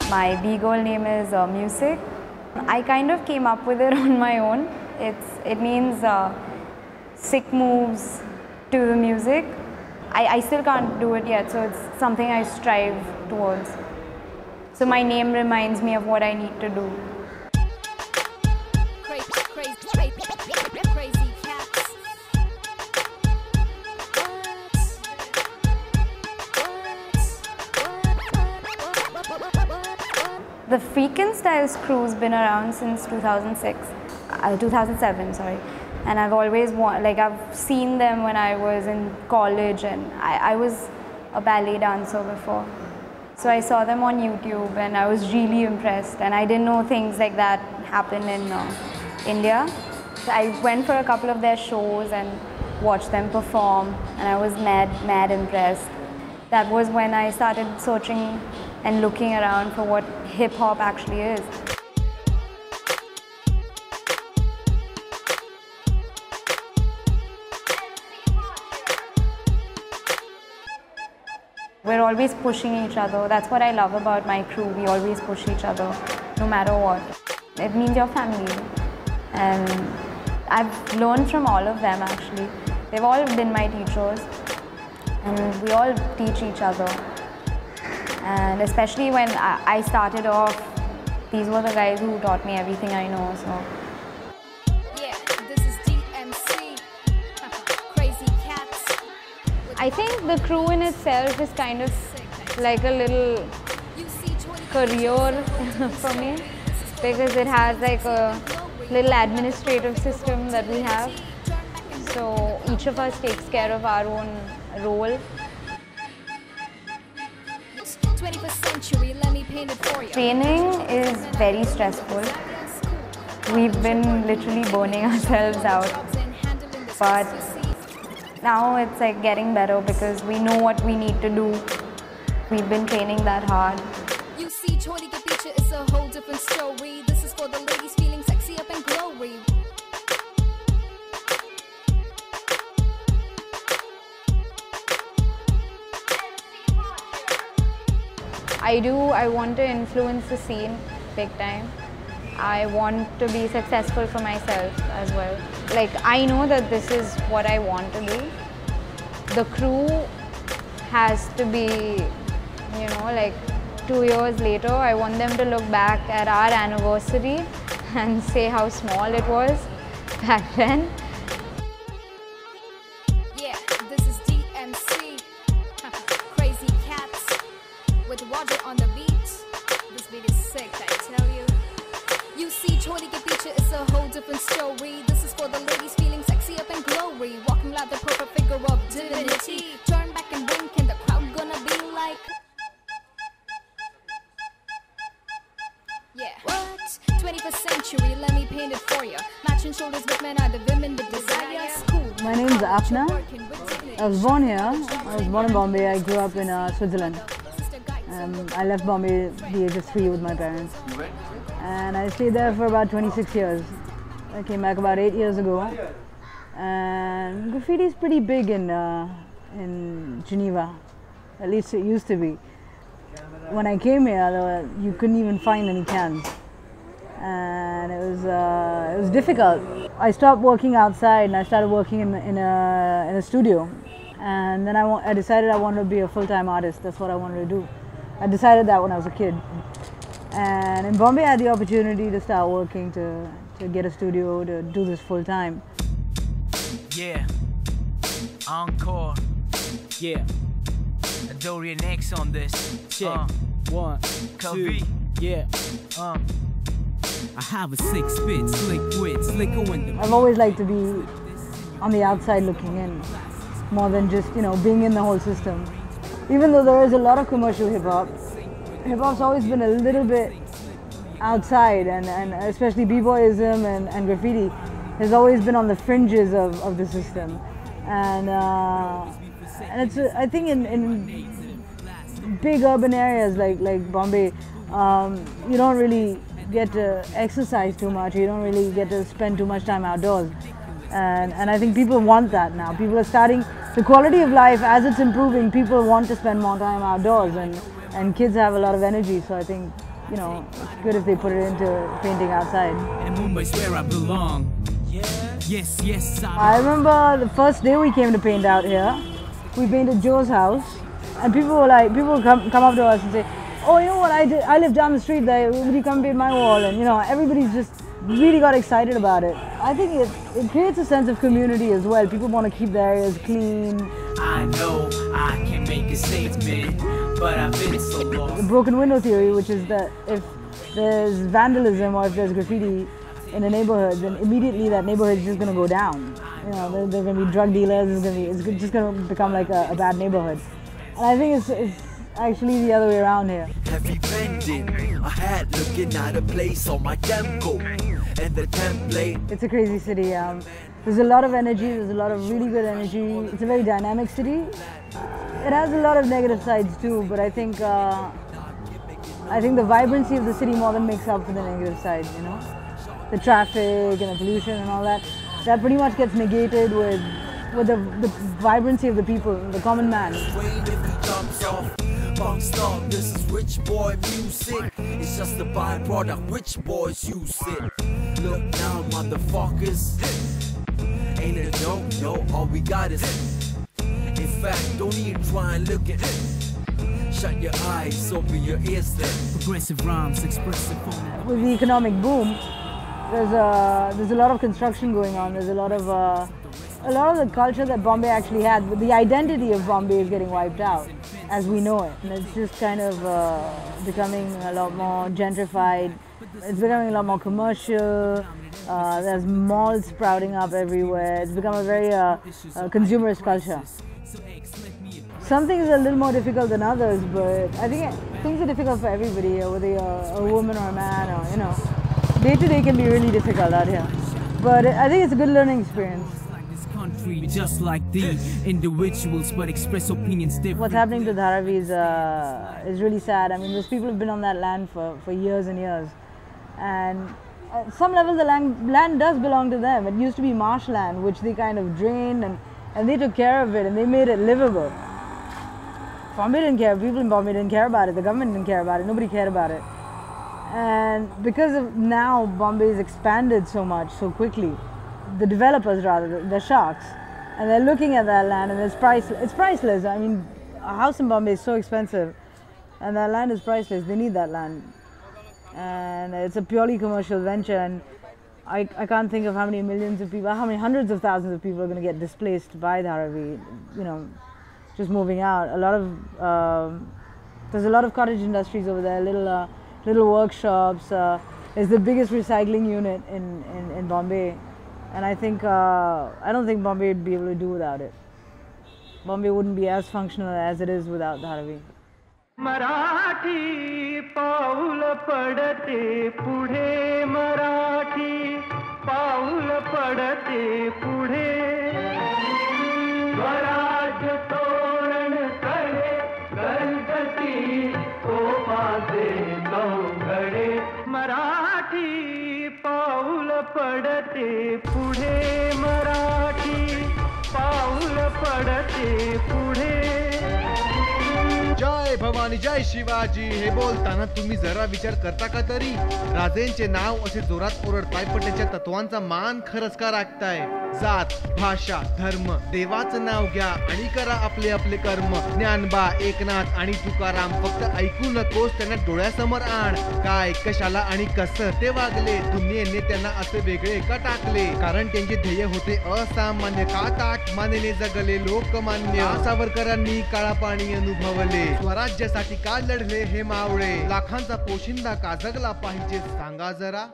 My B-girl name is Musick. I kind of came up with it on my own. It means sick moves to the music. I still can't do it yet, so it's something I strive towards. So my name reminds me of what I need to do. Crazy cats. The N Stylz crew's been around since 2007, sorry. And I've always I've seen them when I was in college, and I was a ballet dancer before. So I saw them on YouTube and I was really impressed, and I didn't know things like that happen in India. So I went for a couple of their shows and watched them perform, and I was mad impressed. That was when I started searching and looking around for what hip-hop actually is. We're always pushing each other. That's what I love about my crew. We always push each other, no matter what. It means your family. And I've learned from all of them actually. They've all been my teachers. And we all teach each other. And especially when I started off, these were the guys who taught me everything I know. So. I think the crew in itself is kind of like a little career for me, because it has like a little administrative system that we have. So each of us takes care of our own role. 21st century, let me paint it for you. Training is very stressful. We've been literally burning ourselves out. But now it's like getting better because we know what we need to do. We've been training that hard. You see, Chori ke piche is a whole different story. This is for the ladies feeling sexy up and glowy. I want to influence the scene big time. I want to be successful for myself as well. Like, I know that this is what I want to do. The crew has to be, you know, like 2 years later, I want them to look back at our anniversary and say how small it was back then. Yeah, this is DMC. Crazy cats with Roger on the beat. This beat is sick, I tell you. You see, Chori ke piche is a whole different story. This is for the ladies feeling sexy up and glowy. Walking like the perfect figure of divinity. Turn back and wink and the crowd gonna be like, yeah. What? 21st century, let me paint it for you. Matching shoulders with men are the women with desire. Cool. My name is Apna. I was born here. I was born in Bombay. I grew up in Switzerland. I left Bombay at the age of 3 with my parents. And I stayed there for about 26 years. I came back about 8 years ago. And graffiti is pretty big in Geneva. At least it used to be. When I came here, you couldn't even find any cans. And it was difficult. I stopped working outside and I started working in a studio. And then I decided I wanted to be a full-time artist. That's what I wanted to do. I decided that when I was a kid. And in Bombay, I had the opportunity to start working, to get a studio, to do this full-time. Yeah, encore. Yeah, Dorian X on this. Check. 1, 2. Yeah. I have a sick spit, slick wit, slicker window. I've always liked to be on the outside looking in, more than just, you know, being in the whole system. Even though there is a lot of commercial hip-hop, hip-hop's always been a little bit outside, and especially b-boyism and graffiti has always been on the fringes of the system. And it's, I think in big urban areas like Bombay, you don't really get to exercise too much, you don't really get to spend too much time outdoors. And I think people want that now. People are starting, the quality of life as it's improving, people want to spend more time outdoors, and kids have a lot of energy, so I think you know, it's good if they put it into painting outside. And Mumbai's where I belong. Yes, yes, I remember the first day we came to paint out here. We painted Joe's house, and people were like, people come up to us and say, "Oh, you know what? I live down the street there. Would you come paint my wall?" And you know, everybody's just really got excited about it. I think it creates a sense of community as well. People want to keep their areas clean. I know I can make a statement, but I've been so lost. The broken window theory, which is that if there's vandalism or if there's graffiti in a neighborhood, then immediately that neighborhood is just going to go down. You know, there are going to be drug dealers. It's just going to become like a bad neighborhood. And I think it's actually the other way around here. Heavy bending, I had looking at a place on my tempo and the template. It's a crazy city. There's a lot of energy. There's a lot of really good energy. It's a very dynamic city. It has a lot of negative sides too, but I think the vibrancy of the city more than makes up for the negative sides. You know, the traffic and the pollution and all that. That pretty much gets negated with the vibrancy of the people, the common man. This is rich boy music. It's just a byproduct, rich boys use it. Look now, motherfuckers. Ain't it no, all we got is in fact, don't even try and look at it. Shut your eyes, open your ears then. Progressive rhymes, expressive. With the economic boom, there's a lot of construction going on. There's a lot of the culture that Bombay actually had. But the identity of Bombay is getting wiped out as we know it. And it's just kind of becoming a lot more gentrified. It's becoming a lot more commercial. There's malls sprouting up everywhere. It's become a very consumerist culture. Some things are a little more difficult than others, but I think things are difficult for everybody, whether you're a woman or a man, or you know, day to day can be really difficult out here. But I think it's a good learning experience. Just like the individuals, but express opinions different. What's happening to Dharavi is really sad. I mean, those people have been on that land for years and years, and at some level the land does belong to them. It used to be marshland, which they kind of drained and they took care of it and they made it livable. Bombay didn't care. People in Bombay didn't care about it. The government didn't care about it. Nobody cared about it. And because of now Bombay's expanded so much, so quickly, the developers rather, the sharks, and they're looking at that land and it's priceless. I mean, a house in Bombay is so expensive and that land is priceless. They need that land. And it's a purely commercial venture, and I can't think of how many millions of people, how many hundreds of thousands of people are going to get displaced by Dharavi, you know, just moving out. There's a lot of cottage industries over there, little workshops. It's the biggest recycling unit in Bombay. And I don't think Bombay would be able to do without it. Bombay wouldn't be as functional as it is without Dharavi. Marathi paul padate pudhe Marathi paul padate pudhe Swaraj toran kare galgati kopade kaungade Marathi paul padate pudhe Marathi paul padate pudhe जय भवानी जय शिवाजी हे बोलताना तुम्ही जरा विचार करता का तरी राजेंचे नाव असे जोरात ओरडताय पण त्याच्या तत्वांचा मान खरंच का राखताय जात भाषा धर्म देवाचं नाव घ्या आणि करा आपले आपले कर्म ज्ञानबा एकनाथ आणि तुकाराम फक्त ऐकू नकोस त्यांना डोळ्यासमोर आण काय कशाला आणि कसं ते वागले दुनियेने त्यांना असे वेगळे का टाकले कारण त्यांचे ध्येय होते असामान्य का ताट मानेने जगले लोकमान्य सावरकरांनी काळा पाणी अनुभवले स्वराज्यासाठी का लढले हे मावळे लाखांचा पोशिंदा का जगला पाहिजे सांगा जरा